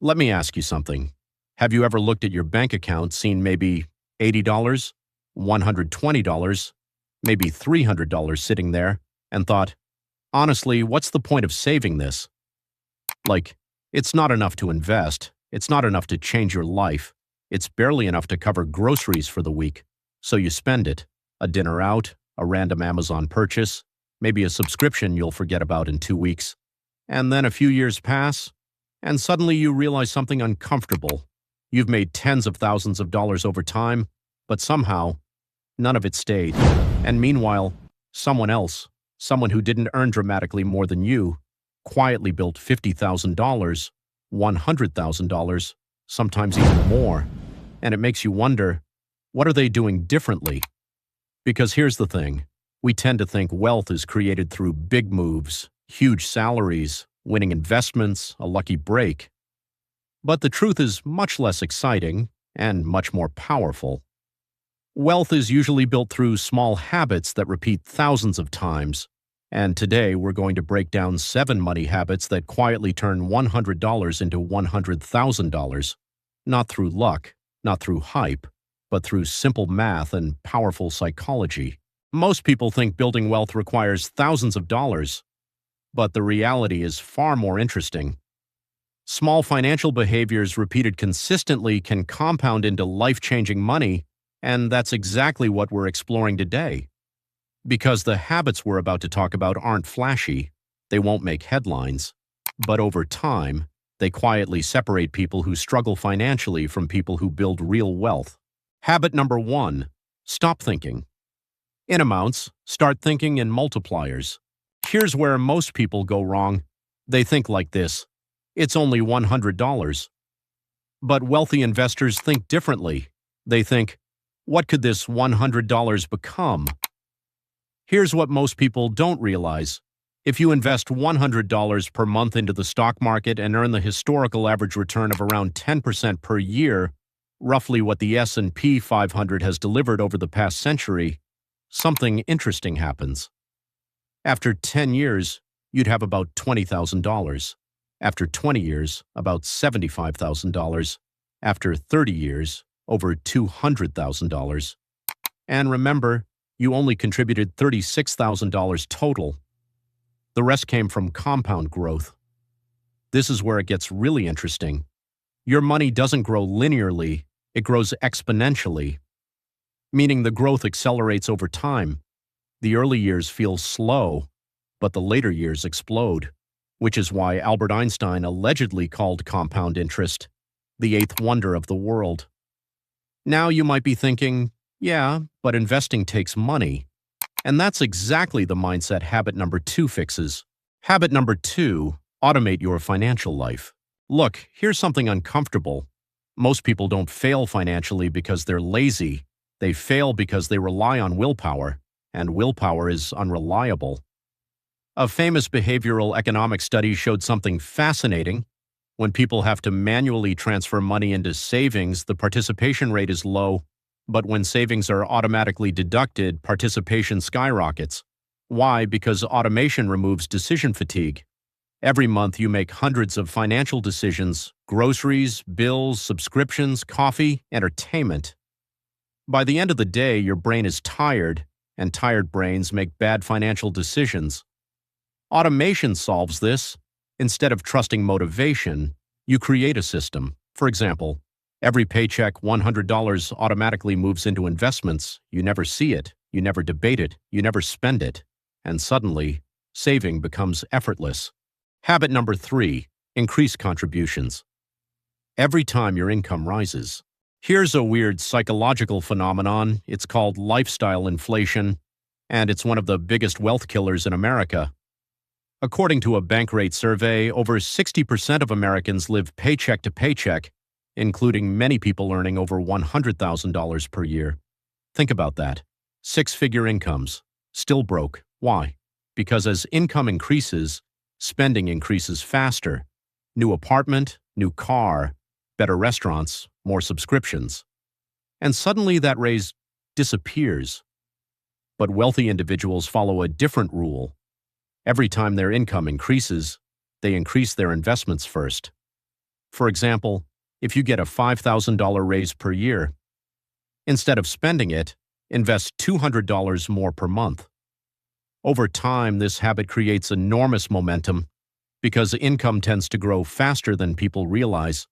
Let me ask you something. Have you ever looked at your bank account, seen maybe $80, $120, maybe $300 sitting there, and thought, honestly, what's the point of saving this? Like, it's not enough to invest. It's not enough to change your life. It's barely enough to cover groceries for the week. So you spend it. A dinner out, a random Amazon purchase, maybe a subscription you'll forget about in 2 weeks. And then a few years pass, and suddenly you realize something uncomfortable. You've made tens of thousands of dollars over time, but somehow, none of it stayed. And meanwhile, someone else, someone who didn't earn dramatically more than you, quietly built $50,000, $100,000, sometimes even more. And it makes you wonder, what are they doing differently? Because here's the thing. We tend to think wealth is created through big moves, huge salaries, winning investments, a lucky break. But the truth is much less exciting and much more powerful. Wealth is usually built through small habits that repeat thousands of times. And today we're going to break down 7 money habits that quietly turn $100 into $100,000. Not through luck, not through hype, but through simple math and powerful psychology. Most people think building wealth requires thousands of dollars, but the reality is far more interesting. Small financial behaviors repeated consistently can compound into life-changing money, and that's exactly what we're exploring today. Because the habits we're about to talk about aren't flashy, they won't make headlines, but over time, they quietly separate people who struggle financially from people who build real wealth. Habit number 1, stop thinking. In amounts, start thinking in multipliers. Here's where most people go wrong. They think like this: it's only $100. But wealthy investors think differently. They think, what could this $100 become? Here's what most people don't realize. If you invest $100 per month into the stock market and earn the historical average return of around 10% per year, roughly what the S&P 500 has delivered over the past century, something interesting happens. After 10 years, you'd have about $20,000. After 20 years, about $75,000. After 30 years, over $200,000. And remember, you only contributed $36,000 total. The rest came from compound growth. This is where it gets really interesting. Your money doesn't grow linearly, it grows exponentially, meaning the growth accelerates over time. The early years feel slow, but the later years explode, which is why Albert Einstein allegedly called compound interest the 8th wonder of the world. Now you might be thinking, yeah, but investing takes money. And that's exactly the mindset habit number 2 fixes. Habit number 2, automate your financial life. Look, here's something uncomfortable. Most people don't fail financially because they're lazy. They fail because they rely on willpower, and willpower is unreliable. A famous behavioral economics study showed something fascinating. When people have to manually transfer money into savings, the participation rate is low. But when savings are automatically deducted, participation skyrockets. Why? Because automation removes decision fatigue. Every month you make hundreds of financial decisions: groceries, bills, subscriptions, coffee, entertainment. By the end of the day, your brain is tired, and tired brains make bad financial decisions. Automation solves this. Instead of trusting motivation, you create a system. For example, every paycheck, $100 automatically moves into investments. You never see it, you never debate it, you never spend it. And suddenly, saving becomes effortless. Habit number 3, increase contributions. Every time your income rises. Here's a weird psychological phenomenon. It's called lifestyle inflation, and it's one of the biggest wealth killers in America. According to a Bankrate survey, over 60% of Americans live paycheck to paycheck, including many people earning over $100,000 per year. Think about that. 6-figure incomes. Still broke. Why? Because as income increases, spending increases faster. New apartment, new car, better restaurants, more subscriptions. And suddenly that raise disappears. But wealthy individuals follow a different rule. Every time their income increases, they increase their investments first. For example, if you get a $5,000 raise per year, instead of spending it, invest $200 more per month. Over time, this habit creates enormous momentum because income tends to grow faster than people realize,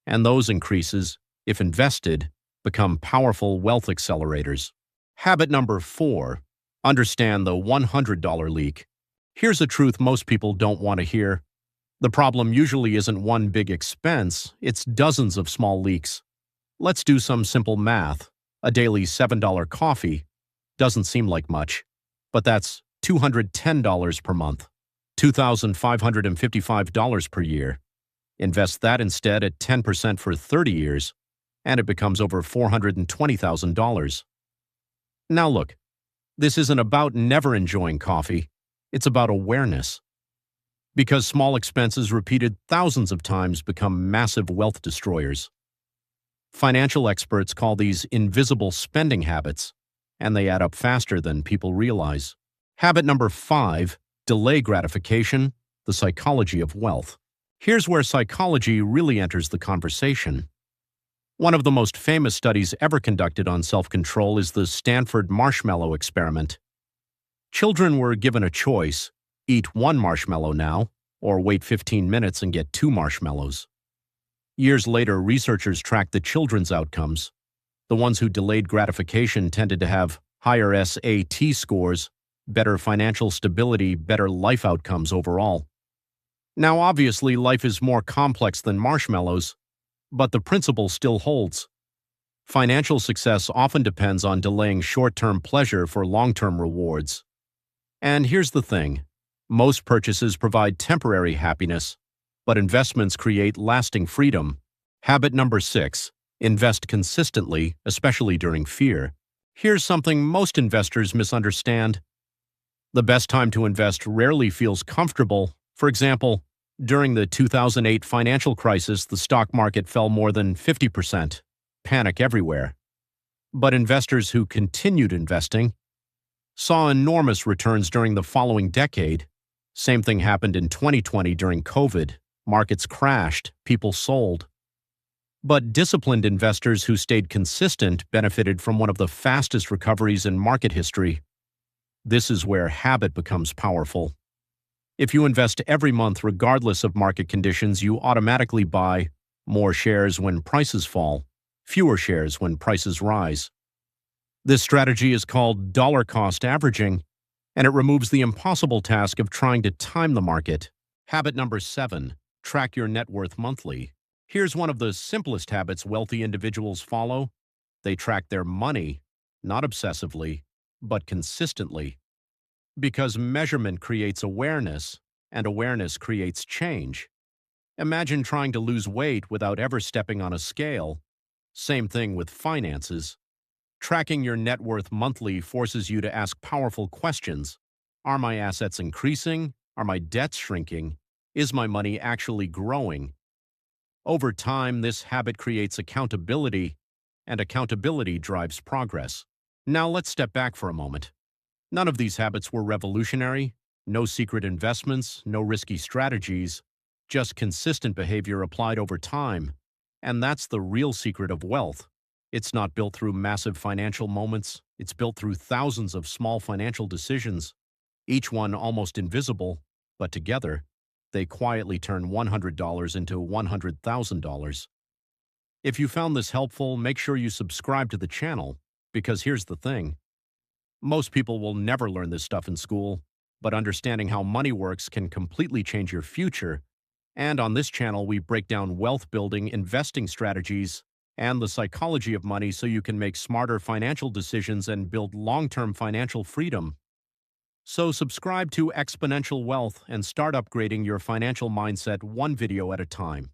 and those increases, if invested, become powerful wealth accelerators. Habit number 4, understand the $100 leak. Here's a truth most people don't want to hear. The problem usually isn't one big expense, it's dozens of small leaks. Let's do some simple math. A daily $7 coffee doesn't seem like much, but that's $210 per month, $2,555 per year. Invest that instead at 10% for 30 years, and it becomes over $420,000. Now look, this isn't about never enjoying coffee, it's about awareness. Because small expenses repeated thousands of times become massive wealth destroyers. Financial experts call these invisible spending habits, and they add up faster than people realize. Habit number 5, delay gratification, the psychology of wealth. Here's where psychology really enters the conversation. One of the most famous studies ever conducted on self-control is the Stanford marshmallow experiment. Children were given a choice: eat one marshmallow now, or wait 15 minutes and get 2 marshmallows. Years later, researchers tracked the children's outcomes. The ones who delayed gratification tended to have higher SAT scores, better financial stability, better life outcomes overall. Now, obviously, life is more complex than marshmallows, but the principle still holds. Financial success often depends on delaying short-term pleasure for long-term rewards. And here's the thing. Most purchases provide temporary happiness, but investments create lasting freedom. Habit number 6, invest consistently, especially during fear. Here's something most investors misunderstand. The best time to invest rarely feels comfortable. For example, during the 2008 financial crisis, the stock market fell more than 50%. Panic everywhere. But investors who continued investing saw enormous returns during the following decade. Same thing happened in 2020 during COVID. Markets crashed, people sold. But disciplined investors who stayed consistent benefited from one of the fastest recoveries in market history. This is where habit becomes powerful. If you invest every month regardless of market conditions, you automatically buy more shares when prices fall, fewer shares when prices rise. This strategy is called dollar cost averaging, and it removes the impossible task of trying to time the market. Habit number 7, track your net worth monthly. Here's one of the simplest habits wealthy individuals follow. They track their money, not obsessively, but consistently. Because measurement creates awareness, and awareness creates change. Imagine trying to lose weight without ever stepping on a scale. Same thing with finances. Tracking your net worth monthly forces you to ask powerful questions. Are my assets increasing? Are my debts shrinking? Is my money actually growing? Over time, this habit creates accountability, and accountability drives progress. Now let's step back for a moment. None of these habits were revolutionary. No secret investments, no risky strategies, just consistent behavior applied over time. And that's the real secret of wealth. It's not built through massive financial moments. It's built through thousands of small financial decisions, each one almost invisible, but together, they quietly turn $100 into $100,000. If you found this helpful, make sure you subscribe to the channel, because here's the thing. Most people will never learn this stuff in school, but understanding how money works can completely change your future. And on this channel, we break down wealth building, investing strategies, and the psychology of money so you can make smarter financial decisions and build long-term financial freedom. So subscribe to Exponential Wealth and start upgrading your financial mindset one video at a time.